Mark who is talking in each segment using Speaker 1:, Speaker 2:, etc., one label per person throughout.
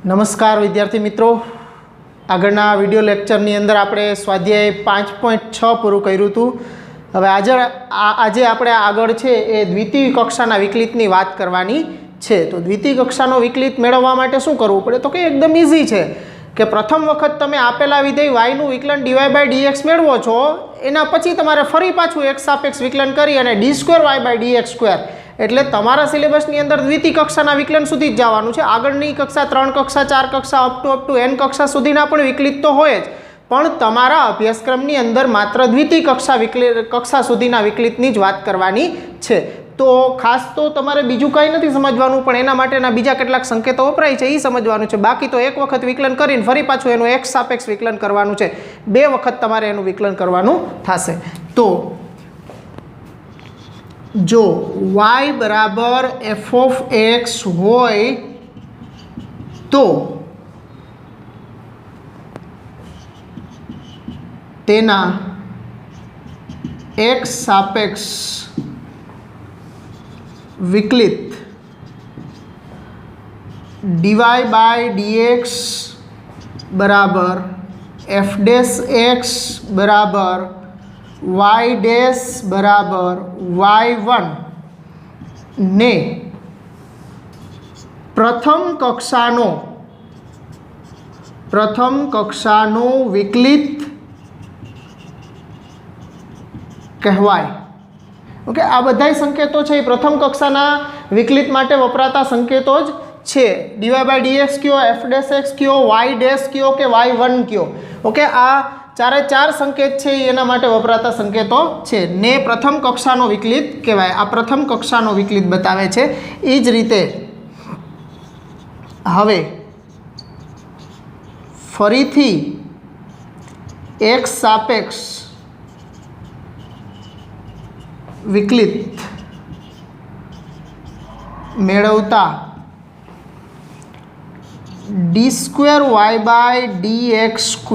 Speaker 1: નમસ્કાર વિદ્યાર્થી મિત્રો, આગળના વિડીયો લેક્ચરની અંદર આપણે સ્વાધ્યાય 5.6 પૂરું કર્યું હતું. હવે આજે આપણે આગળ છે એ દ્વિતીય કક્ષાના વિકલિતની વાત કરવાની છે. તો દ્વિતીય કક્ષાનો વિકલિત મેળવવા માટે શું કરવું પડે? તો કે એકદમ ઇઝી છે કે પ્રથમ વખત તમે આપેલા વિધેય y નું વિકલન dy/dx મેળવો છો, એના પછી તમારે ફરી પાછું x સાપેક્ષ વિકલન કરી અને d2y/dx2 એટલે તમારા સિલેબસની અંદર દ્વિતીય કક્ષાના વિકલન સુધી જ જવાનું છે. આગળની કક્ષા 3 કક્ષા 4 કક્ષા અપ ટુ n કક્ષા સુધીના પણ વિકલિત તો હોય જ, પણ તમારા અભ્યાસક્રમની અંદર માત્ર દ્વિતીય કક્ષા સુધીના વિકલિતની જ વાત કરવાની છે. તો ખાસ તો તમારે બીજું કાંઈ નથી સમજવાનું, પણ એના માટેના બીજા કેટલાક સંકેતો વપરાય છે એ સમજવાનું છે. બાકી તો એક વખત વિકલન કરીને ફરી પાછું એનું x સાપેક્ષ વિકલન કરવાનું છે. 2 વખત તમારે એનું વિકલન કરવાનું થશે. તો જો y બરાબર f of x હોય તો તેના x સાપેક્ષ વિકલિત dy/dx બરાબર f ડેશ x બરાબર y ડેશ બરાબર y1 ને પ્રથમ કક્ષાનો વિકલિત કહેવાય. ઓકે, આ બધાય સંકેતો છે એ પ્રથમ કક્ષાના વિકલિત માટે વપરાતા સંકેતો જ છે. dy/dx કયો, f ડેશ x કયો, y ડેશ કયો કે y1 કયો. ઓકે, આ ચારે ચાર સંકેત છે એના માટે વપરાતા સંકેતો છે ને પ્રથમ કક્ષાનો વિકલિત કહેવાય. આ પ્રથમ કક્ષાનો વિકલિત બતાવે છે. એ જ રીતે હવે ફરીથી x સાપેક્ષ વિકલિત મેળવતા d2y/dx2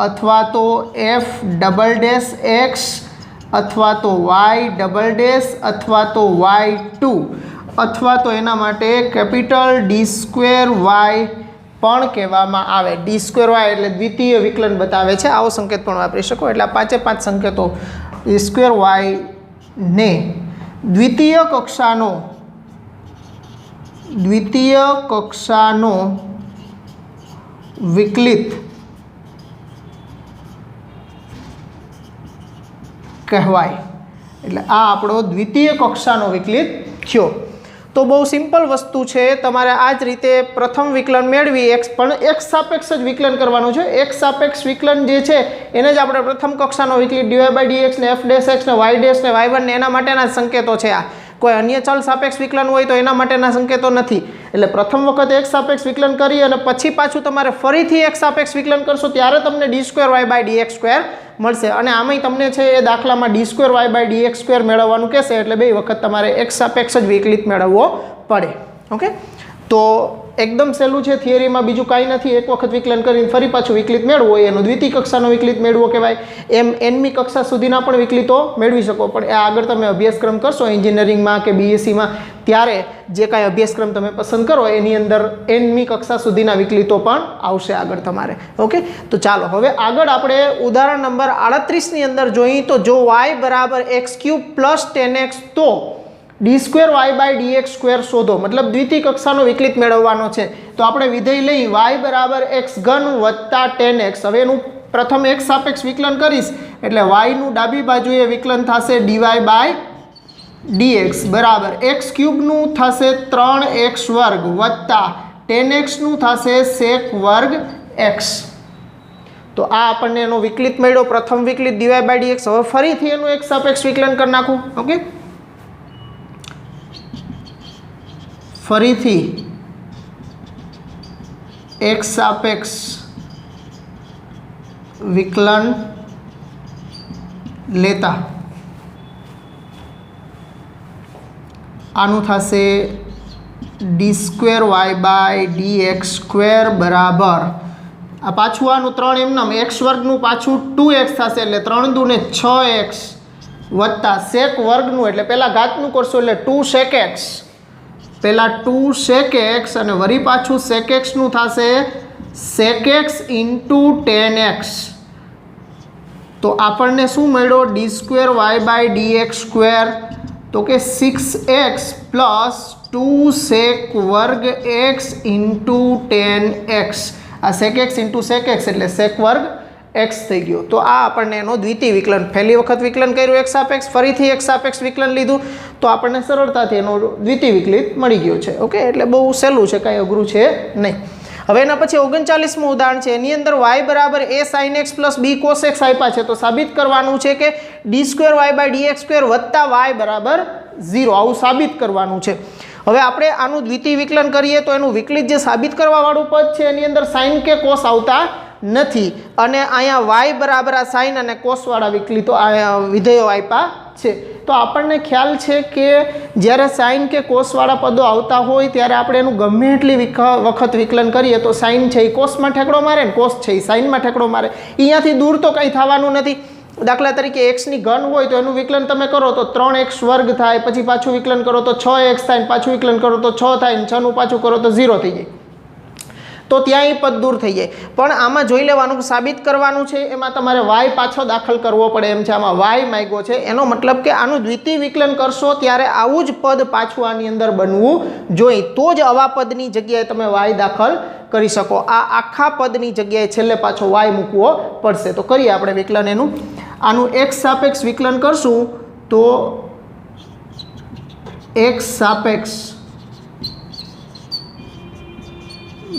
Speaker 1: અથવા તો f ડબલ ડેશ x અથવા તો y ડબલ ડેશ અથવા તો y2 અથવા તો એના માટે કેપિટલ d2y પણ કહેવામાં આવે. d2y એટલે દ્વિતીય વિકલન બતાવે છે, આવો સંકેત પણ વાપરી શકો. એટલે આ 5 સંકેતો d2y ને દ્વિતીય કક્ષાનો વિકલિત કહેવાય. એટલે આ આપણો દ્વિતીય કક્ષાનો વિકલિત થયો. તો બહુ સિમ્પલ વસ્તુ છે. તમારે આ જ રીતે પ્રથમ વિકલન મેળવી પણ x સાપેક્ષ જ વિકલન કરવાનું છે. x સાપેક્ષ વિકલન જે છે એને જ આપણે પ્રથમ કક્ષાનો વિકલિત dy/dx ને f ડેશ x ને y ડેશ ને y1 ને એના માટેના સંકેતો છે. આ કોઈ અન્ય ચલ સાપેક્ષ વિકલન હોય તો એના માટેના સંકેતો નથી. એટલે પ્રથમ વખત x સાપેક્ષ વિકલન કરી અને પછી પાછું તમારે ફરીથી x સાપેક્ષ વિકલન કરશો ત્યારે તમને d2y/dx2 મળશે. અને આમાંય તમને છે એ દાખલામાં d2y/dx2 મેળવવાનું કહેશે, એટલે 2 વખત તમારે x સાપેક્ષ જ વિકલિત મેળવવો પડે. ઓકે, તો એકદમ સહેલું છે. થિયરીમાં બીજું કાંઈ નથી. એક વખત વિકલન કરીને ફરી પાછું વિકલિત મેળવવું હોય એનો દ્વિતીય કક્ષાનો વિકલિત મેળવો કહેવાય. એમ nમી કક્ષા સુધીના પણ વિકલિતો મેળવી શકો, પણ એ આગળ તમે અભ્યાસક્રમ કરશો એન્જિનિયરિંગમાં કે બીએસસીમાં, ત્યારે જે કાંઈ અભ્યાસક્રમ તમે પસંદ કરો એની અંદર nમી કક્ષા સુધીના વિકલિતો પણ આવશે આગળ તમારે. ઓકે, તો ચાલો હવે આગળ આપણે ઉદાહરણ નંબર 38ની અંદર જોઈએ. તો જો y બરાબર x³ + 10x તો d2y/dx2 શોધો. મતલબ દ્વિતીય કક્ષાનો વિકલિત મેળવવાનો છે. તો આપણે વિધેય લઈ y બરાબર x3 + 10x. હવે એનું પ્રથમ x સાપેક્ષ વિકલન કરીશ એટલે y નું ડાબી બાજુએ વિકલન થશે dy/dx બરાબર x³ નું થશે 3x² વત્તા 10x નું થશે sec² x. તો આ આપણને એનો વિકલિત મળ્યો, પ્રથમ વિકલિત dy/dx. હવે ફરીથી એનું x સાપેક્ષ વિકલન કરી નાખું. ઓકે, ફરીથી x સાપેક્ષ વિકલન લેતા આનું થશે d2y/dx2 બરાબર આ પાછું આનું 3 એમનામ x વર્ગનું પાછું 2x થશે એટલે 3 દુ ને 6x વત્તા sec વર્ગનું એટલે પહેલાં ઘાતનું કરશો એટલે 2 sec x પહેલાં 2 sec x અને વળી પાછું sec xનું થશે sec x ઇન્ટુ 10x. તો આપણને શું મળ્યો? d2y/dx², તો કે 6x પ્લસ 2 sec વર્ગ x ઇન્ટુ 10x. આ sec x into sec x એટલે sec વર્ગ x થઈ ગયો. તો આ આપણને એનો દ્વિતીય વિકલન, પહેલી વખત વિકલન કર્યું x સાપેક્ષ, ફરીથી x સાપેક્ષ વિકલન લીધું તો આપણને સરળતાથી એનો દ્વિતીય વિકલિત મળી ગયો છે. ઓકે, એટલે બહુ સહેલું છે, કાંઈ અઘરું છે નહીં. હવે એના પછી 39મું ઉદાહરણ છે. એની અંદર y બરાબર a sin x plus b cos x આપ્યા છે. તો સાબિત કરવાનું છે કે d2y/dx² વત્તા y બરાબર 0, આવું સાબિત કરવાનું છે. હવે આપણે આનું દ્વિતીય વિકલન કરીએ તો એનું વિકલિત જે સાબિત કરવાવાળું પદ છે એની અંદર સાઇન કે કોસ આવતા નથી, અને અહીંયા y બરાબર આ સાઇન અને કોસવાળા વિકલિતો વિધેયો આપ્યા છે. તો આપણને ખ્યાલ છે કે જ્યારે સાઇન કે કોસવાળા પદો આવતા હોય ત્યારે આપણે એનું ગમે એટલી વખત વિકલન કરીએ તો સાઇન છે એ કોસમાં ઠેકડો મારે ને કોસ છે એ સાઇનમાં ઠેકડો મારે. અહીંયાથી દૂર તો કંઈ થવાનું નથી. દાખલા તરીકે એક્સની ઘન હોય તો એનું વિકલન તમે કરો તો 3x² થાય, પછી પાછું વિકલન કરો તો 6x થાય, પાછું વિકલન કરો તો 6 થાય, ને 6નું પાછું કરો તો 0 થઈ જાય. તો ત્યાં એ પદ દૂર થઈ જાય. પણ આમાં જોઈ લેવાનું, સાબિત કરવાનું છે એમાં તમારે y પાછો દાખલ કરવો પડે એમ છે. આમાં y માંગ્યો છે, એનો મતલબ કે આનું દ્વિતીય વિકલન કરશો ત્યારે આવું જ પદ પાછું આની અંદર બનવું જોઈએ, તો જ આવા પદની જગ્યાએ તમે y દાખલ કરી શકો. આ આખા પદની જગ્યાએ છેલ્લે પાછો y મૂકવો પડશે. તો કરીએ આપણે વિકલન એનું. આનું x સાપેક્ષ વિકલન કરશું તો x સાપેક્ષ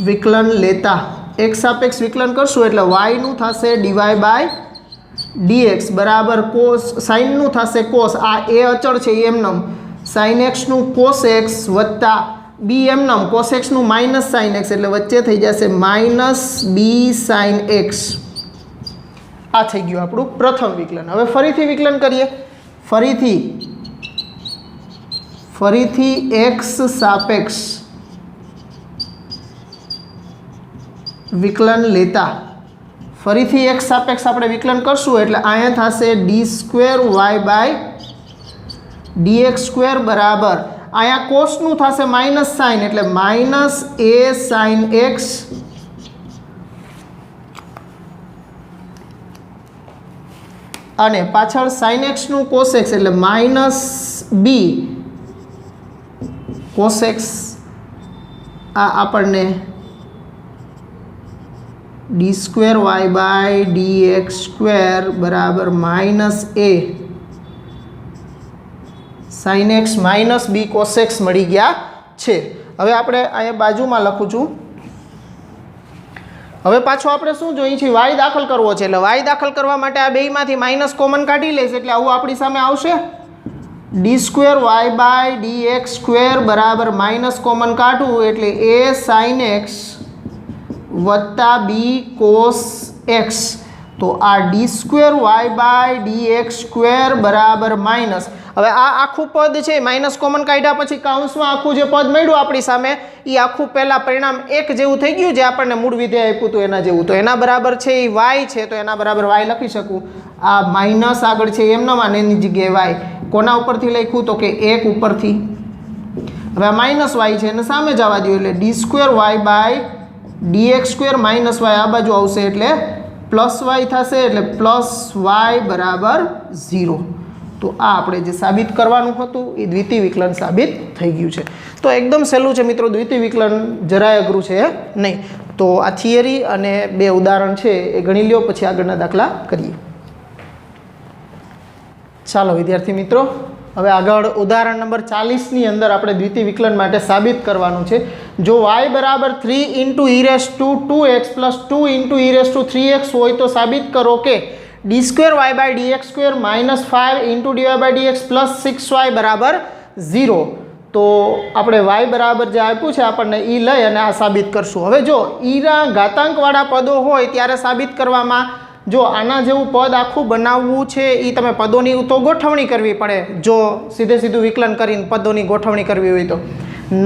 Speaker 1: વિકલન લેતા x સાપેક્ષ વિકલન કરશું એટલે y નું થશે dy/dx બરાબર કોસ, સાઇનનું થશે કોસ, આ a અચળ છે એમનમ, sin x નું cos x વત્તા b એમનમ, cos x નું માઇનસ sin x, એટલે વચ્ચે થઈ જશે -b sin x. આ થઈ ગયું આપણું પ્રથમ વિકલન. હવે ફરીથી વિકલન કરીએ. ફરીથી x સાપેક્ષ વિકલન લેતા ફરીથી x સાપેક્ષ આપણે વિકલન કરશું એટલે અહીંયા થશે d2y/dx² બરાબર, અહીંયા કોસનું થશે માઇનસ સાઇન એટલે -a sin x અને પાછળ sin x નું cos x એટલે -b cos x. આ આપણને d2y/dx² બરાબર -a sin x -b cos x મળી ગયા છે. હવે આપણે અહીંયા બાજુમાં લખું છું. હવે પાછો આપણે શું જોઈએ છે? y દાખલ કરવો છે. એટલે y દાખલ કરવા માટે આ બેયમાંથી માઇનસ કોમન કાઢી લઈશ એટલે આવું આપણી સામે આવશે d2y/dx² બરાબર માઇનસ કોમન કાઢવું એટલે a sin x વત્તા b cos x. તો આ d2y/dx² બરાબર માઇનસ, હવે આ આખું પદ છે માઇનસ કોમન કાઢ્યા પછી કાઉન્સમાં આખું જે પદ મળ્યું આપણી સામે એ આખું પહેલાં પરિણામ 1 જેવું થઈ ગયું, જે આપણને મૂળ વિધેય આપ્યું હતું એના જેવું. તો એના બરાબર છે એ y છે, તો એના બરાબર y લખી શકું. આ માઇનસ આગળ છે એમના માં, એની જગ્યાએ y. કોના ઉપરથી લખ્યું? તો કે 1 ઉપરથી. હવે આ માઇનસ y છે એને સામે જવા દો એટલે d2y/dx² માઇનસ y આ બાજુ આવશે એટલે પ્લસ y થશે એટલે પ્લસ y બરાબર 0. તો આ આપણે જે સાબિત કરવાનું હતું એ દ્વિતીય વિકલન સાબિત થઈ ગયું છે. તો એકદમ સહેલું છે મિત્રો, દ્વિતીય વિકલન જરાય અઘરું છે નહીં. તો આ થિયરી અને 2 ઉદાહરણ છે એ ગણી લ્યો, પછી આગળના દાખલા કરીએ. ચાલો વિદ્યાર્થી મિત્રો, હવે આગળ ઉદાહરણ નંબર 40ની અંદર આપણે દ્વિતીય વિકલન માટે સાબિત કરવાનું છે. જો y બરાબર 3 × e2x + 2 × e3x હોય તો સાબિત કરો કે d2y/dx² -5 × dy/dx + 6y બરાબર 0. તો આપણે y બરાબર જે આપ્યું છે આપણને એ લઈ અને આ સાબિત કરશું. હવે જો ઈના ઘાતાંકવાળા પદો હોય ત્યારે સાબિત કરવામાં, જો આના જેવું પદ આખું બનાવવું છે એ તમે પદોની તો ગોઠવણી કરવી પડે, જો સીધું વિકલન કરીને પદોની ગોઠવણી કરવી હોય તો.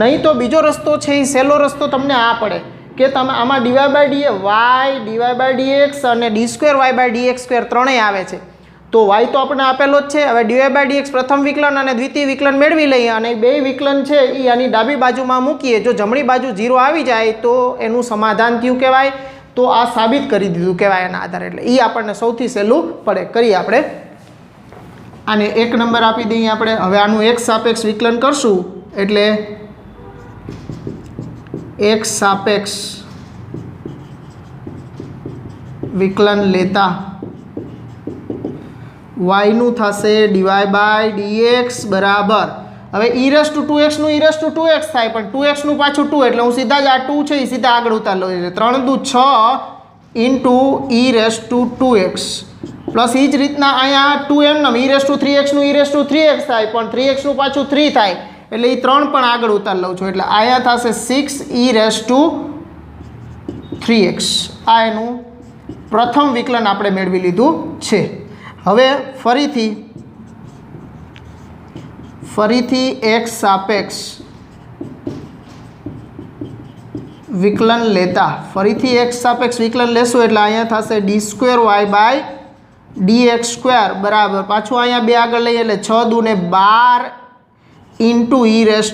Speaker 1: નહીં તો બીજો રસ્તો છે એ સહેલો રસ્તો તમને આ પડે કે તમે આમાં dy/dx અને d2y/dx² ત્રણેય આવે છે. તો y તો આપણને આપેલો જ છે। હવે dy/dx પ્રથમ વિકલન અને દ્વિતીય વિકલન મેળવી લઈએ અને બે વિકલન છે એ આની ડાબી બાજુમાં મૂકીએ। જો જમણી બાજુ 0 આવી જાય તો એનું સમાધાન થયું કહેવાય। તો આ સાબિત કરી દીધું કહેવાય એના આધારે, એટલે એ આપણને સૌથી સહેલું પડે। કરીએ આપણે આને 1 નંબર આપી દઈએ આપણે। હવે આનું x સાપેક્ષ વિકલન કરશું એટલે x સાપેક્ષ વિકલન લેતા y નું થશે dy/dx બરાબર, હવે e⁻²x નું e⁻²x થાય, પણ 2x નું પાછું 2 એટલે હું સીધા જ આ 2 છે એ સીધા આગળ ઉતાર લઉં, એટલે 3 દુ 6 × e⁻²x પ્લસ એ જ રીતના અહીંયા 2 એમ e⁻3x નું e⁻3x થાય, પણ 3x નું પાછું 3 થાય એટલે એ 3 પણ આગળ ઉતાર લઉં છું, એટલે અહીંયા થશે 6e⁻3x। આ એનું પ્રથમ વિકલન આપણે મેળવી લીધું છે। હવે ફરીથી x સાપેક્ષ વિકલન લેતા ફરીથી x સાપેક્ષ વિકલન લેશું એટલે અહીંયા થશે d²y/dx² બરાબર, પાછું અહીંયા 2 આગળ લઈએ એટલે 6 દુ 12 × e⁻²x।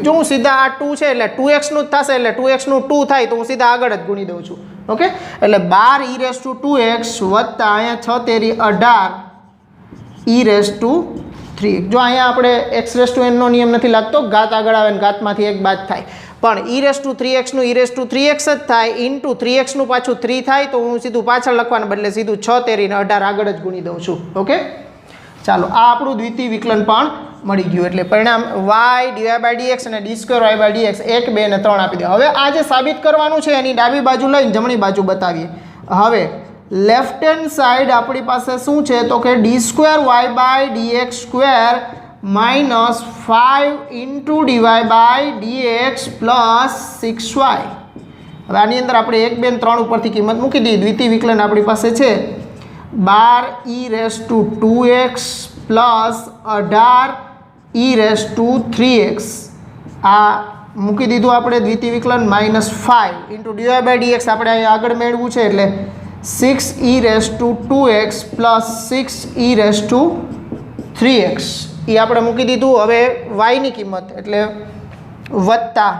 Speaker 1: જો હું સીધા આ 2 છે એટલે 2x નું જ થશે, એટલે 2x નું 2 થાય તો હું સીધા આગળ જ ગુણી દઉં છું। ઓકે, એટલે 12 e⁻²x વત્તા અહીંયા 6 તેરી 18 e⁻3x। જો અહીંયા આપણે x⁻n નો નિયમ નથી લાગતો, ઘાત આગળ આવે ને ઘાતમાંથી એક બાદ થાય, પણ e⁻3x નું e⁻3x જ થાય × 3x નું પાછું 3 થાય તો હું સીધું પાછળ લખવાને બદલે સીધું 6 તેરી 18 આગળ જ ગુણી દઉં છું। ઓકે, ચાલો આ આપણું દ્વિતીય વિકલન પણ મળી ગયું, એટલે પરિણામ y dy/dx અને d²y/dx 1 2 અને 3 આપી દે। હવે આ જે સાબિત કરવાનું છે એની ડાબી બાજુ લઈને જમણી બાજુ બતાવીએ। હવે લેફ્ટ હેન્ડ સાઈડ આપણી પાસે શું છે તો કે d²y/dx² -5 × dy/dx પ્લસ 6y। હવે આની અંદર આપણે 1 2 3 ઉપરથી કિંમત મૂકી દઈએ। દ્વિતીય વિકલન આપણી પાસે છે 12e⁻²x પ્લસ 18e⁻3x। આ મૂકી દીધું આપણે દ્વિતીય વિકલન -5 × dy/dx આપણે અહીંયા આગળ મેળવવું છે એટલે 6e⁻²x પ્લસ 6e⁻3x એ આપણે મૂકી દીધું। હવે y ની કિંમત એટલે વત્તા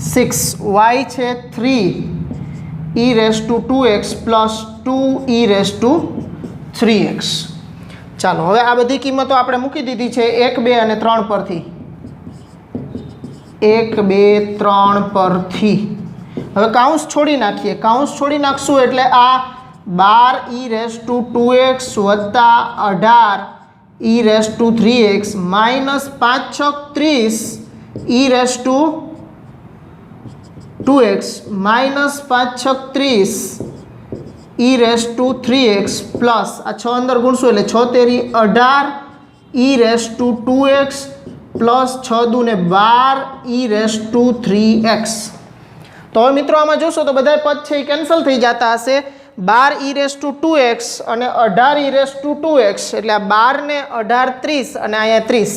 Speaker 1: 6y છે 3e⁻²x પ્લસ 2e⁻3x। ચાલો હવે આ બધી કિંમતો આપણે મૂકી દીધી છે 1 2 અને 3 પરથી, 1 2 3 પરથી। હવે કાઉન્સ છોડી નાખીએ, કાઉન્સ છોડી નાખશું એટલે આ 12e⁻²x વત્તા 18e⁻3x minus 5 6 30e⁻2x minus 5 6 30e⁻3x plus આ 6 અંદર ગુણશું એટલે 6 તેરી 18e⁻2x પ્લસ 6 દુ 12e⁻3x। તો હવે મિત્રો આમાં જોશો તો બધા પદ છે એ કેન્સલ થઈ જતા હશે। 12e⁻2x અને 18e⁻2x એટલે આ 12 ને 18 30 અને અહીંયા 30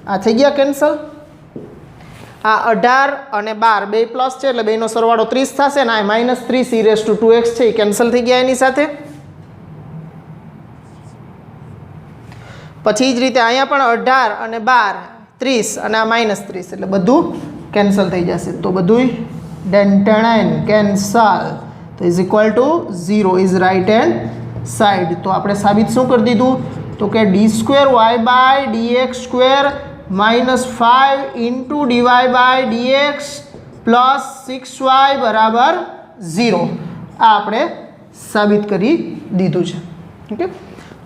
Speaker 1: આ થઈ ગયા કેન્સલ। આ 18 અને 12 બે પ્લસ છે એટલે બેનો સરવાળો 30 થશે ને આ -30e⁻2x છે એ કેન્સલ થઈ ગયા એની સાથે। પછી જ રીતે અહીંયા પણ 18 અને 12 30 અને આ -30 એટલે બધું કેન્સલ થઈ જશે। તો બધું ડેન્ટેનાઇન કેન્સલ તો is equal to 0 is right hand side. તો આપણે સાબિત શું કરી દીધું તો કે d²y/dx² -5 × dy/dx પ્લસ 6y બરાબર 0 આ આપણે સાબિત કરી દીધું છે। ઓકે,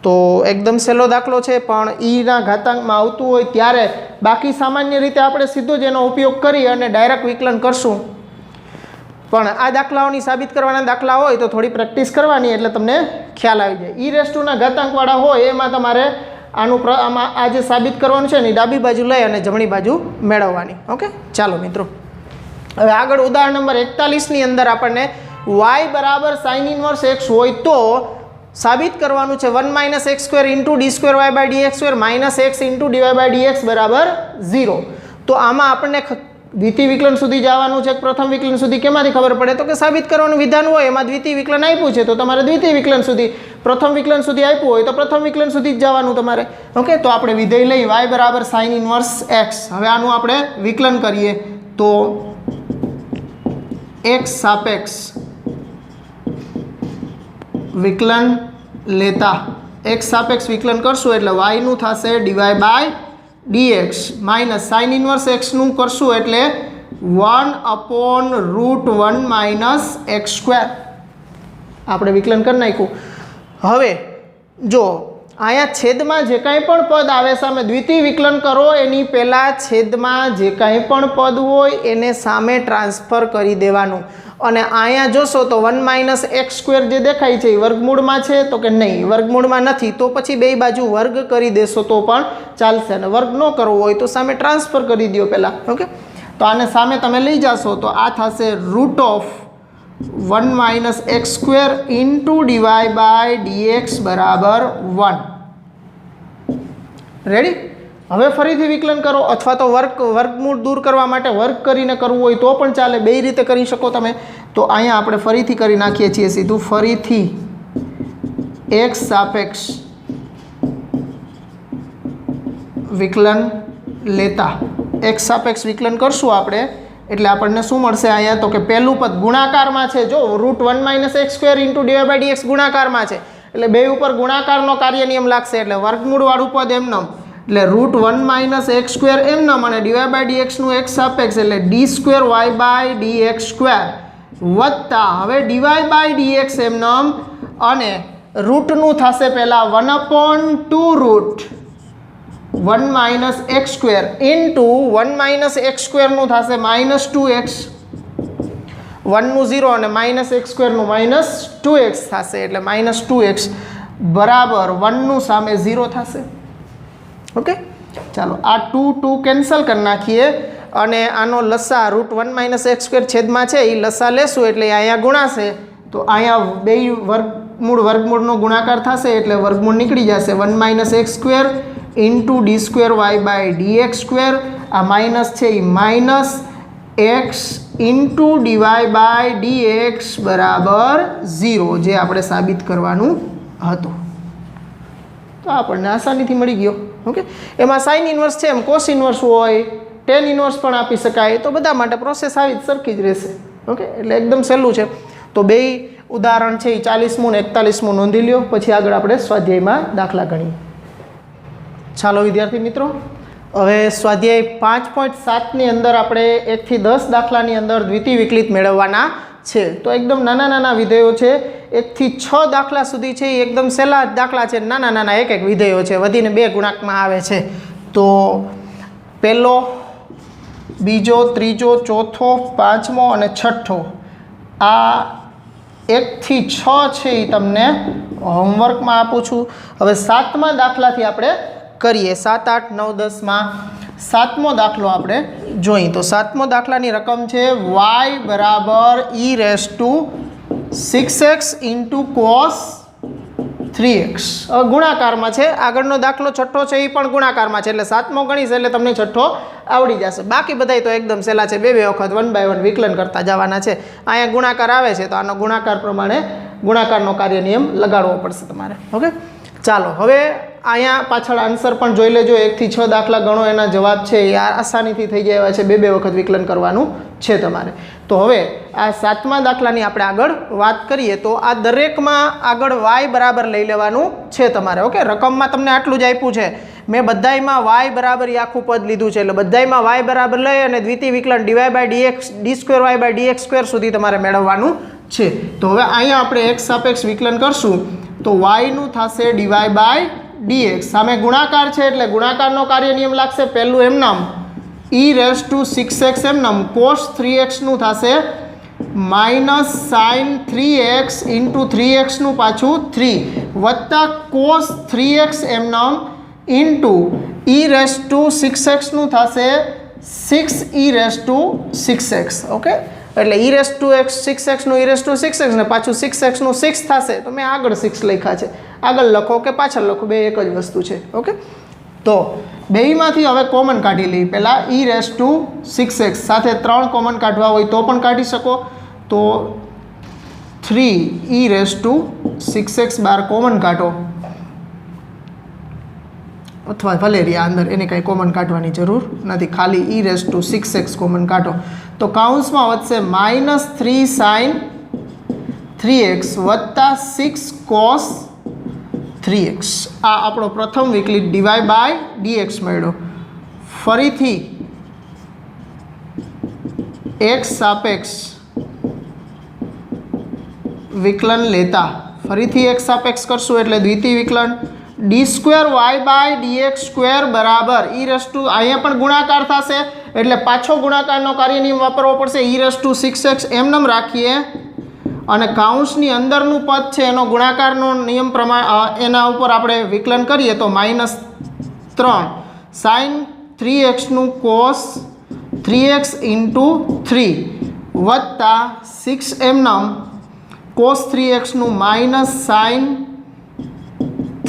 Speaker 1: તો એકદમ સહેલો દાખલો છે, પણ ઈના ઘાતાંકમાં આવતું હોય ત્યારે બાકી સામાન્ય રીતે આપણે સીધો જ એનો ઉપયોગ કરી અને ડાયરેક્ટ વિકલન કરશું, પણ આ દાખલાઓની સાબિત કરવાના દાખલા હોય તો થોડી પ્રેક્ટિસ કરવાની એટલે તમને ખ્યાલ આવી જાય। e⁻ના ઘાતાંકવાળા હોય એમાં તમારે આમાં આ જે સાબિત કરવાનું છે ને ડાબી બાજુ લઈ અને જમણી બાજુ મેળવવાની। ઓકે, ચાલો મિત્રો હવે આગળ ઉદાહરણ નંબર 41ની અંદર આપણને y બરાબર sin ઇન્વર્સ x હોય તો સાબિત કરવાનું છે 1 - x² × d²y/dx² -x × dy/dx બરાબર 0। તો આમાં આપણને દ્વિતીય વિકલન સુધી જવાનું છે પ્રથમ વિકલન સુધી કેમાંથી ખબર પડે તો કે સાબિત કરવાનું વિધાન હોય એમાં દ્વિતીય વિકલન આપ્યું છે તો તમારે દ્વિતીય વિકલન સુધી, પ્રથમ વિકલન સુધી આપ્યું હોય તો પ્રથમ વિકલન સુધી જ જવાનું તમારે. ઓકે, તો આપણે વિધેય લઈ y બરાબર સાઇન ઇન્વર્સ x. હવે આનું આપણે વિકલન કરીએ તો x સાપેક્ષ વિકલન લેતા x સાપેક્ષ વિકલન કરશું એટલે y નું થશે dy/dx minus sine inverse x નું કરશું એટલે 1/√1 - x². આપણે વિકલન કરી નાખ્યું. હવે જો અહીંયા છેદમાં જે કાંઈ પણ પદ આવે સામે દ્વિતીય વિકલન કરો એની પહેલાં છેદમાં જે કાંઈ પણ પદ હોય એને સામે ટ્રાન્સફર કરી દેવાનું. અને અહીંયા જોશો તો 1 - x² જે દેખાય છે એ વર્ગમૂળમાં છે તો કે નહીં, વર્ગમૂળમાં નથી, તો પછી બે બાજુ વર્ગ કરી દેશો તો પણ ચાલશે. અને વર્ગ ન કરવો હોય તો સામે ટ્રાન્સફર કરી દો પહેલાં. ઓકે, તો આને સામે તમે લઈ જશો તો આ થશે √1 - x² dy/dx બરાબર 1. રેડી? હવે ફરીથી વિકલન કરો અથવા તો વર્ગમૂળ દૂર કરવા માટે વર્ગ કરીને કરવું હોય તો પણ ચાલે, બે રીતે કરી શકો તમે. તો અહીંયા આપણે ફરીથી કરી નાખીએ છીએ સીધું, ફરીથી x સાપેક્ષ વિકલન લેતા x સાપેક્ષ વિકલન કરશું આપણે એટલે આપણને શું મળશે અહીંયા તો કે પહેલું પદ ગુણાકારમાં છે. જો √1 - x² dy/dx ગુણાકારમાં છે એટલે બે ઉપર ગુણાકારનો કાર્ય નિયમ લાગશે એટલે વર્ગમૂળવાળું પદ એમનેમ એટલે √1 - x² એમનેમ અને dy/dx નું x સાપેક્ષ એટલે d²y/dx² વત્તા હવે dy/dx એમનેમ અને રૂટનું થશે પહેલાં 1/2√1 - x² ઇન્ટુ 1 - x² નું થશે -2x, 1 નું 0 અને -x² નું -2x થશે એટલે -2x બરાબર 1 નું સામે 0 થશે. ઓકે, ચાલો આ 2 કેન્સલ કરી નાખીએ અને આનો લસા √1 - x² છેદમાં છે એ લસા લેશું એટલે અહીંયા ગુણાશે તો અહીંયા બે વર્ગમૂળનો ગુણાકાર થશે એટલે વર્ગમૂળ નીકળી જશે 1 - x² ઇન્ટુ d²y/dx². આ માઇનસ છે એ -x ઇન્ટુ dy/dx બરાબર 0 જે આપણે સાબિત કરવાનું હતું. તો આપણને આસાનીથી મળી ગયો. ઓકે, એમાં સાઇન ઇન્વર્સ છે એમ કોસ ઇન્વર્સ હોય, ટેન ઇન્વર્સ પણ આપી શકાય, તો બધા માટે પ્રોસેસ આવી સરખી જ રહેશે. ઓકે, એટલે એકદમ સહેલું છે. તો બે ઉદાહરણ છે એ 40મું ને 41મું નોંધી લ્યો, પછી આગળ આપણે સ્વાધ્યાયમાં દાખલા ગણીએ. ચાલો વિદ્યાર્થી મિત્રો, હવે સ્વાધ્યાય 5.7ની અંદર આપણે 1 થી 10 દાખલાની અંદર દ્વિતીય વિકલિત મેળવવાના છે. તો એકદમ નાના નાના વિધેયો છે, 1 થી 6 દાખલા સુધી છે એ એકદમ સહેલા દાખલા છે, નાના નાના એક વિધેયો છે, વધીને 2 ગુણાંકમાં આવે છે. તો પહેલો, બીજો, ત્રીજો, ચોથો, પાંચમો અને છઠ્ઠો આ 1 થી 6 છે એ તમને હોમવર્કમાં આપું છું. હવે 7મા દાખલાથી આપણે કરીએ. 7, 8, 9, 10માં 7મો દાખલો આપણે જોઈએ. તો 7મો દાખલાની રકમ છે y બરાબર e⁻6x ઇન્ટુ cos 3x. ગુણાકારમાં છે. આગળનો દાખલો છઠ્ઠો છે એ પણ ગુણાકારમાં છે એટલે 7મો ગણીશ એટલે તમને છઠ્ઠો આવડી જશે. બાકી બધા તો એકદમ સહેલા છે, બે વખત 1 by 1 વિકલન કરતા જવાના છે. અહીંયા ગુણાકાર આવે છે તો આનો ગુણાકાર પ્રમાણે ગુણાકારનો કાર્ય નિયમ લગાડવો પડશે તમારે. ઓકે, ચાલો હવે અહીંયા પાછળ આન્સર પણ જોઈ લેજો. 1 થી 6 દાખલા ગણો, એના જવાબ છે એ આસાનીથી થઈ ગયા છે, બે વખત વિકલન કરવાનું છે તમારે. તો હવે આ 7મા દાખલાની આપણે આગળ વાત કરીએ તો આ દરેકમાં આગળ y બરાબર લઈ લેવાનું છે તમારે. ઓકે, રકમમાં તમને આટલું જ આપ્યું છે, મેં બધાયમાં y બરાબર એ આખું પદ લીધું છે એટલે બધાયમાં y બરાબર લઈ અને દ્વિતીય વિકલન dy/dx d²y/dx² સુધી તમારે મેળવવાનું છે. તો હવે અહીંયા આપણે x સાપેક્ષ વિકલન કરશું તો y નું થશે dy/dx. સામે ગુણાકાર છે એટલે ગુણાકારનો કાર્ય નિયમ લાગશે. પહેલું એમનામ e⁻6x એમનામ cos 3x નું થશે -sin 3x ઇન્ટુ 3x નું પાછું 3 વત્તા cos 3x એમનામ ઇન્ટુ e⁻6x નું થશે 6e⁻6x. ઓકે, એટલે e⁻6x નું e⁻6x ને પાછું 6x નું 6 થશે. તો મેં આગળ 6 લખ્યા છે, આગળ લખો કે પાછળ લખો બે એક જ વસ્તુ છે. ઓકે, તો બેયમાંથી હવે કોમન કાઢી લઈએ. પહેલાં e⁻6x સાથે 3 કોમન કાઢવા હોય તો પણ કાઢી શકો. તો 3e⁻6x બાર કોમન કાઢો, અથવા ભલે રહ્યા અંદર, એને કાંઈ કોમન કાઢવાની જરૂર નથી, ખાલી e⁻6x કોમન કાઢો. તો કૌંસમાં વધશે -3 sin 3x વત્તા 6 cos 3x. આ આપણો પ્રથમ વિકલિત dy/dx મળ્યો. ફરીથી x સાપેક્ષ વિકલન લેતા ફરીથી x સાપેક્ષ કરશું એટલે દ્વિતીય વિકલન d2y/dx² બરાબર અહીંયા પણ ગુણાકાર થશે એટલે પાછો ગુણાકારનો કાર્ય નિયમ વાપરવો પડશે. e⁻6x એમનેમ રાખીએ અને કૌંસની અંદરનું પદ છે એનો ગુણાકારનો નિયમ પ્રમાણે એના ઉપર આપણે વિકલન કરીએ તો -3 sin 3x નું cos 3x × 3 વત્તા 6 એમનેમ cos 3x નું -sin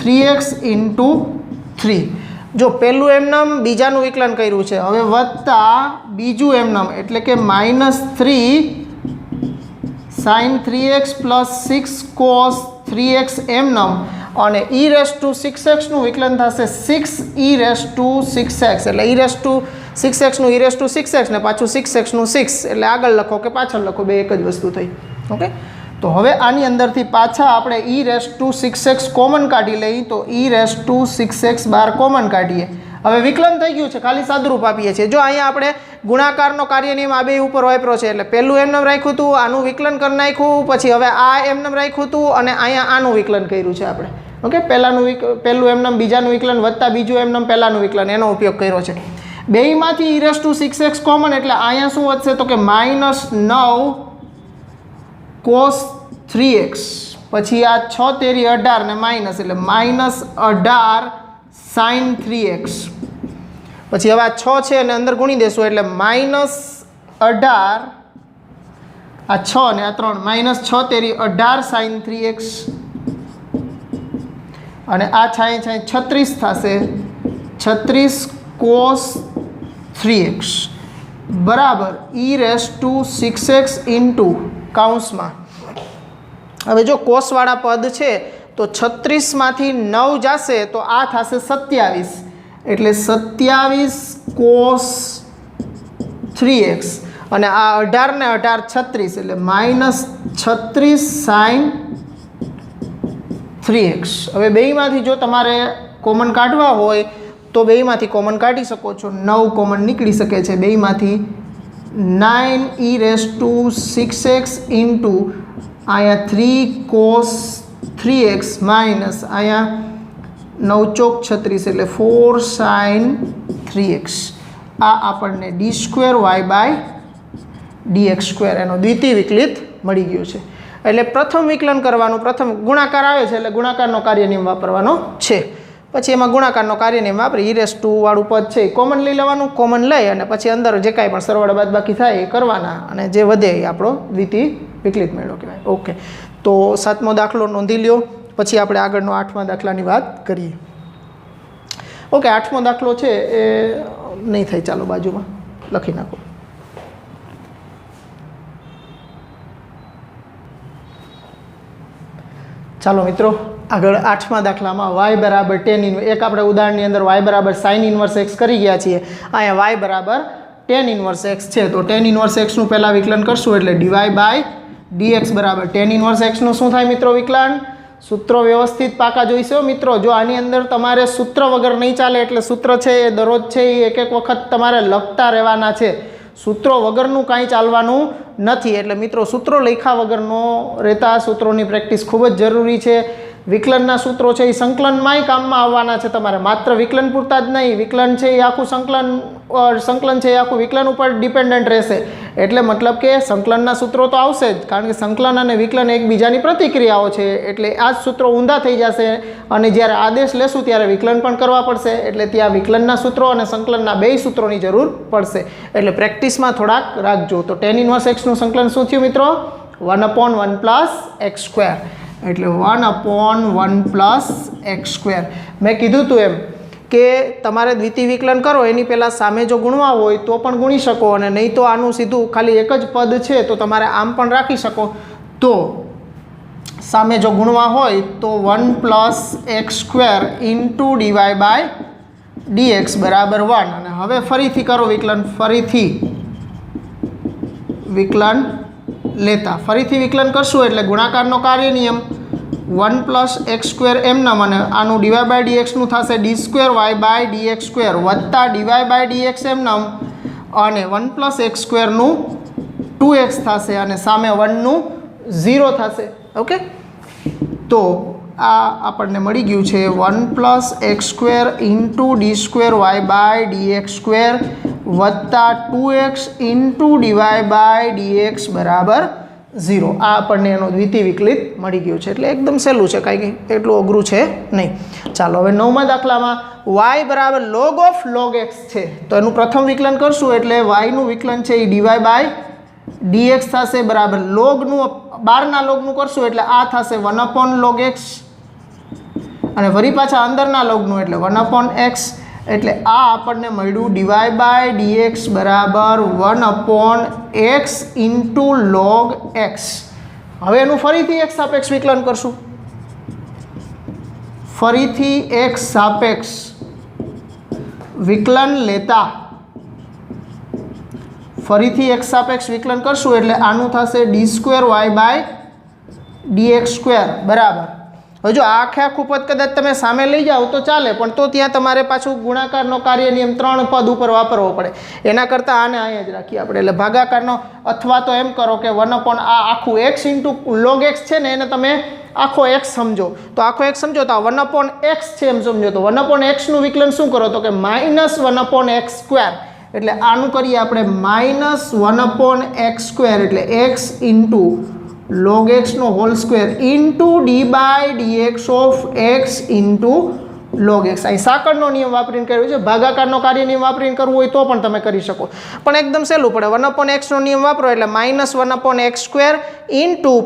Speaker 1: 3x × 3. જો પહેલું એમનેમ બીજાનું વિકલન કર્યું છે, હવે વત્તા બીજું એમનેમ એટલે કે -3 sin 3x + 6 cos 3x એમનેમ અને e⁻6x નું વિકલન થશે 6e⁻6x એટલે e⁻6x નું e⁻6x ને પાછું 6x નું 6 એટલે આગળ લખો કે પાછળ લખો બે એક જ વસ્તુ થઈ. ઓકે, તો હવે આની અંદરથી પાછા આપણે e⁻6x કોમન કાઢી લઈએ. તો e⁻6x બાર કોમન કાઢીએ. હવે વિકલન થઈ ગયું છે, ખાલી સાદુરૂપ આપીએ છીએ. જો અહીંયા આપણે ગુણાકારનો કાર્ય નિયમ આ બે ઉપર વાપર્યો છે એટલે પહેલું એમનેમ રાખ્યું હતું, આનું વિકલન કરી નાખ્યું, પછી હવે આ એમનેમ રાખ્યું હતું અને અહીંયા આનું વિકલન કર્યું છે આપણે. ઓકે, પહેલું એમનેમ બીજાનું વિકલન વત્તા બીજું એમનેમ પહેલાંનું વિકલન એનો ઉપયોગ કર્યો છે. બેયમાંથી e⁻6x કોમન એટલે અહીંયા શું વધશે તો કે -9 cos 3x પછી આ 6 તેરી 18 ને માઇનસ એટલે -18 sin 3x પછી હવે આ 6 છે અને અંદર ગુણી દેશું એટલે -18 આ 6 ને આ 3 -6 તેરી 18 sin 3x અને આ છાંય 36 થશે 36 cos 3x બરાબર e⁻6x × કૌંસમાં. હવે જો કોષવાળા પદ છે તો 36માંથી 9 જશે તો આ થશે 27 એટલે 27 cos 3x અને આ 18 ને 18 36 એટલે -36 sin 3x. હવે બેયમાંથી જો તમારે કોમન કાઢવા હોય તો બેયમાંથી કોમન કાઢી શકો છો. 9 કોમન નીકળી શકે છે બેયમાંથી. 9e⁻6x × અહીંયા 3 cos 3x માઇનસ અહીંયા 9 ચોક 36 એટલે 4 sin 3x. આ આપણને d2y/dx² એનો દ્વિતીય વિકલિત મળી ગયું છે. એટલે પ્રથમ વિકલન કરવાનું, પ્રથમ ગુણાકાર આવે છે એટલે ગુણાકારનો કાર્ય નિયમ વાપરવાનો છે. પછી એમાં ગુણાકારનો કાર્ય નિયમ વાપરી e⁻² વાળું પદ છે એ કોમન લઈ લેવાનું. કોમન લઈ અને પછી અંદર જે કાંઈ પણ સરવાળા બાદબાકી થાય એ કરવાના અને જે વધે એ આપણો દ્વિતીય વિકલિત મેળવો કહેવાય. ઓકે, તો 7મો દાખલો નોંધી લ્યો, પછી આપણે આગળનો 8મા દાખલાની વાત કરીએ. ઓકે, 8મો દાખલો છે એ નહીં થાય, ચાલો બાજુમાં લખી નાખો. ચાલો મિત્રો, આગળ 8મા દાખલામાં y બરાબર tan ઇન્વર્સ, એક આપણે ઉદાહરણની અંદર y બરાબર sin ઇન્વર્સ x કરી ગયા છીએ. અહીંયા y બરાબર tan ઇન્વર્સ x છે તો tan ઇન્વર્સ x નું પહેલાં વિકલન કરશું એટલે dy/dx બરાબર tan ઇન્વર્સ x નું શું થાય મિત્રો વિકલન? સૂત્રો વ્યવસ્થિત પાકા જોઈશો મિત્રો. જો આની અંદર તમારે સૂત્ર વગર નહીં ચાલે એટલે સૂત્ર છે એ દરરોજ છે એ એક વખત તમારે લખતા રહેવાના છે. સૂત્રો વગરનું કાંઈ ચાલવાનું નથી. એટલે મિત્રો સૂત્રો લખ્યા વગરનો રહેતા સૂત્રોની પ્રેક્ટિસ ખૂબ જ જરૂરી છે. વિકલનના સૂત્રો છે એ સંકલનમાંય કામમાં આવવાના છે તમારે, માત્ર વિકલન પૂરતા જ નહીં. વિકલન છે એ આખું સંકલન છે એ આખું વિકલન ઉપર ડિપેન્ડન્ટ રહેશે. એટલે મતલબ કે સંકલનના સૂત્રો તો આવશે જ, કારણ કે સંકલન અને વિકલન એકબીજાની પ્રતિક્રિયાઓ છે. એટલે આ જ સૂત્રો ઊંધા થઈ જશે અને જ્યારે આદેશ લેશું ત્યારે વિકલન પણ કરવા પડશે. એટલે ત્યાં વિકલનના સૂત્રો અને સંકલનના બેય સૂત્રોની જરૂર પડશે. એટલે પ્રેક્ટિસમાં થોડાક રાખજો. તો tan ઇન્વર્સ x નું સંકલન શું થયું મિત્રો? 1/1 + x². એટલે 1/1 + x². મેં કીધું હતું એમ કે તમારે દ્વિતીય વિકલન કરો એની પહેલાં સામે જો ગુણવા હોય તો પણ ગુણી શકો, અને નહીં તો આનું સીધું ખાલી એક જ પદ છે તો તમારે આમ પણ રાખી શકો. તો સામે જો ગુણવા હોય તો 1 + x² * dy/dx બરાબર 1. અને હવે ફરીથી કરો વિકલન, ફરીથી વિકલન લેતા ફરીથી વિકલન કરશું એટલે ગુણાકારનો કાર્ય નિયમ 1 + x² એમનામ, અને આનું dy/dx નું થશે d2y/dx² વત્તા dy/dx એમનામ, અને 1 + x² નું 2x થશે, અને સામે 1 નું 0 થશે. ઓકે, તો આ આપણને મળી ગયું છે 1 + x² * d2y/dx² વત્તા 2x * dy/dx બરાબર 0. આ આપણને એનો દ્વિતીય વિકલિત મળી ગયું છે. એટલે એકદમ સહેલું છે, કાંઈ એટલું અઘરું છે નહીં. ચાલો હવે 9મા દાખલામાં y બરાબર log x છે, તો એનું પ્રથમ વિકલન કરશું એટલે y નું વિકલન છે એ dy/dx થશે બરાબર લોગનું 12ના લોગનું કરશું એટલે આ થશે 1/log x, અને વળી પાછા અંદરના લોગનું એટલે 1/x, એટલે આ આપણને મળ્યું dy/dx બરાબર 1/x * log x. હવે એનું ફરીથી x સાપેક્ષ વિકલન કરશું, ફરીથી x સાપેક્ષ વિકલન લેતા ફરીથી x સાપેક્ષ વિકલન કરશું એટલે આનું થશે d2y/dx² બરાબર. હવે જો આખે આખું પદ કદાચ તમે સામે લઈ જાઓ તો ચાલે, પણ તો ત્યાં તમારે પાછું ગુણાકારનો કાર્ય નિયમ 3 પદ ઉપર વાપરવો પડે. એના કરતાં આને અહીંયા જ રાખીએ આપણે. એટલે ભાગાકારનો, અથવા તો એમ કરો કે 1/ આ આખું x * log x છે ને એને તમે આખો x સમજો, તો આખો x સમજો તો આ 1/x છે એમ સમજો, તો 1/x નું વિકલન શું કરો તો કે -1/x². એટલે આનું કરીએ આપણે -1/x² એટલે x * log x નો whole square d/dx of x * log x. અહીં સાકળનો નિયમ વાપરીને કર્યું છે. ભાગાકારનો કાર્ય નિયમ વાપરીને કરવું હોય તો પણ તમે કરી શકો, પણ એકદમ સહેલું પડે. 1/x નો નિયમ વાપરો એટલે -1/x²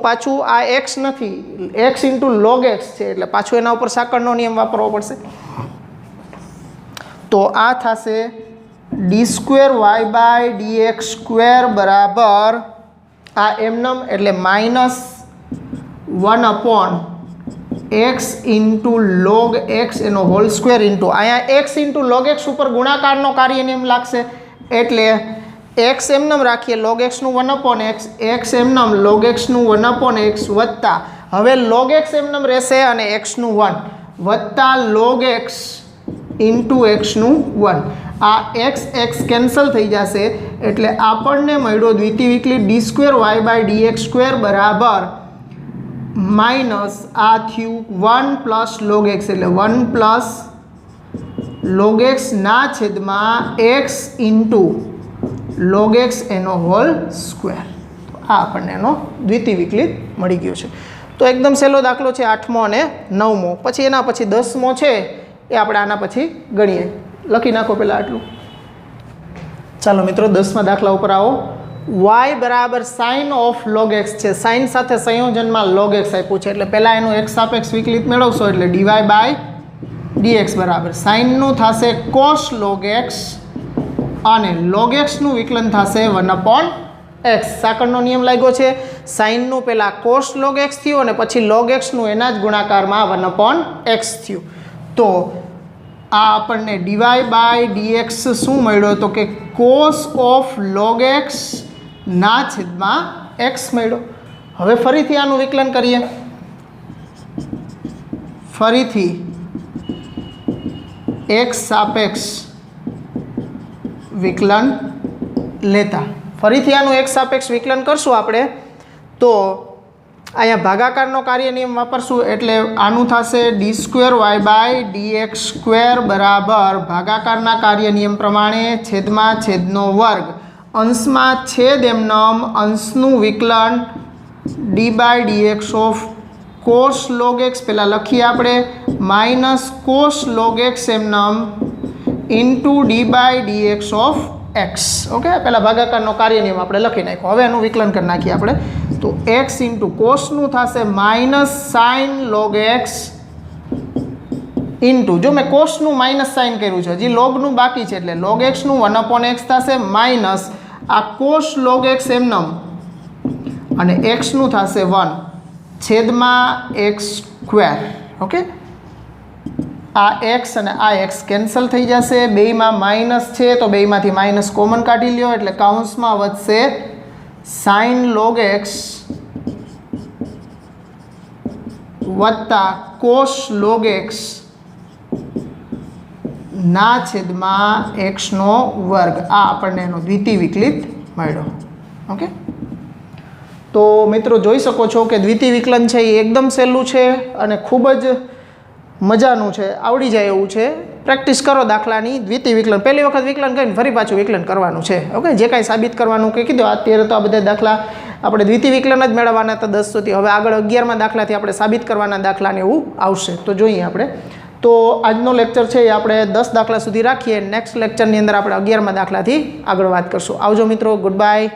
Speaker 1: પાછું આ x નથી, x * log x છે, એટલે પાછું એના ઉપર સાકળનો નિયમ વાપરવો પડશે. તો આ થશે d2y/dx² બરાબર આ એમનમ એટલે -1/x * log x એનો હોલ સ્ક્વેર અહીંયા x * log x ઉપર ગુણાકારનો કાર્ય નિયમ લાગશે, એટલે x એમનમ રાખીએ log x નું 1/x, x એમનમ log x નું 1/x વત્તા હવે log x એમનમ રહેશે અને x નું 1 વત્તા log x * x નું 1. આ x કેન્સલ થઈ જશે એટલે આપણને મળ્યો દ્વિતીય વિકલિત d2y/dx² બરાબર માઇનસ આ થયું 1 + log x, એટલે 1 + log x ના છેદમાં x * log x એનો હોલ સ્ક્વેર. આ આપણને એનો દ્વિતીય વિકલિત મળી ગયો છે. તો એકદમ સહેલો દાખલો છે 8મો અને 9મો. પછી એના પછી 10મો છે એ આપણે આના પછી ગણીએ. લખી નાખો પહેલાં આટલું. ચાલો મિત્રો 10મા દાખલા ઉપર આવો. y બરાબર sin of log x છે, sin સાથે સંયોજનમાં log x આપ્યું છે, એટલે પહેલાં એનું x સાપેક્ષ વિકલિત મેળવશો એટલે dy/dx બરાબર sin નું થશે cos log x અને log x નું વિકલન થશે 1/x. સાકળનો નિયમ લાગ્યો છે, sin નું પહેલાં cos log x થયું અને પછી log x નું એના જ ગુણાકારમાં 1/x થયું. તો આ આપણને dy/dx શું મળ્યો તો કે cos of log x ના છેદમાં x મળ્યો. હવે ફરીથી આનું વિકલન કરીએ, ફરીથી x સાપેક્ષ વિકલન લેતા ફરીથી આનું x સાપેક્ષ વિકલન કરશું આપણે, તો અહીંયા ભાગાકારનો કાર્ય નિયમ વાપરશું એટલે આનું થશે d2y/dx² બરાબર ભાગાકારના કાર્ય નિયમ પ્રમાણે છેદમાં છેદનો વર્ગ અંશમાં છેદ એમનમ અંશનું વિકલન d/dx of cos log x પહેલાં લખીએ આપણે -cos log x એમનમ d/dx of x. Okay, પહેલાં ભાગાકારનો કાર્ય નિયમ આપણે લખી નાખ્યો. હવે એનું વિકલન કરી નાખીએ આપણે, તો x * cos નું થશે -sin log x ઇન્ટુ જો મેં કોસનું માઇનસ સાઇન કર્યું છે, હજી લોગનું બાકી છે એટલે લોગ એક્સનું 1/x થશે માઇનસ આ કોસ લોગ એક્સ એમનમ અને એક્સનું થશે 1 છેદમાં એક્સ સ્ક્વેર. ઓકે, આ એક્સ અને આ એક્સ કેન્સલ થઈ જશે, બેયમાં માઇનસ છે તો બેયમાંથી માઇનસ કોમન કાઢી લ્યો એટલે કૌંસમાં વધશે સાઇન લોગ એક્સ વત્તા કોસ લોગ એક્સ ના છેદમાં એક્સનો વર્ગ. આ આપણને એનો દ્વિતીય વિકલિત મળ્યો. ઓકે, તો મિત્રો જોઈ શકો છો કે દ્વિતીય વિકલન છે એ એકદમ સહેલું છે અને ખૂબ જ મજાનું છે, આવડી જાય એવું છે. પ્રેક્ટિસ કરો દાખલાની. દ્વિતીય વિકલન પહેલી વખત વિકલન કરીને ફરી પાછું વિકલન કરવાનું છે. ઓકે, જે કાંઈ સાબિત કરવાનું કે કીધું અત્યારે તો આ બધા દાખલા આપણે દ્વિતીય વિકલન જ મેળવવાના હતા 10 સુધી. હવે આગળ 11મા દાખલાથી આપણે સાબિત કરવાના દાખલાને એવું આવશે. તો જોઈએ આપણે. તો આજનો લેક્ચર છે એ આપણે 10 દાખલા સુધી રાખીએ. નેક્સ્ટ લેક્ચરની અંદર આપણે 11મા દાખલાથી આગળ વાત કરશું. આવજો મિત્રો, ગુડ બાય.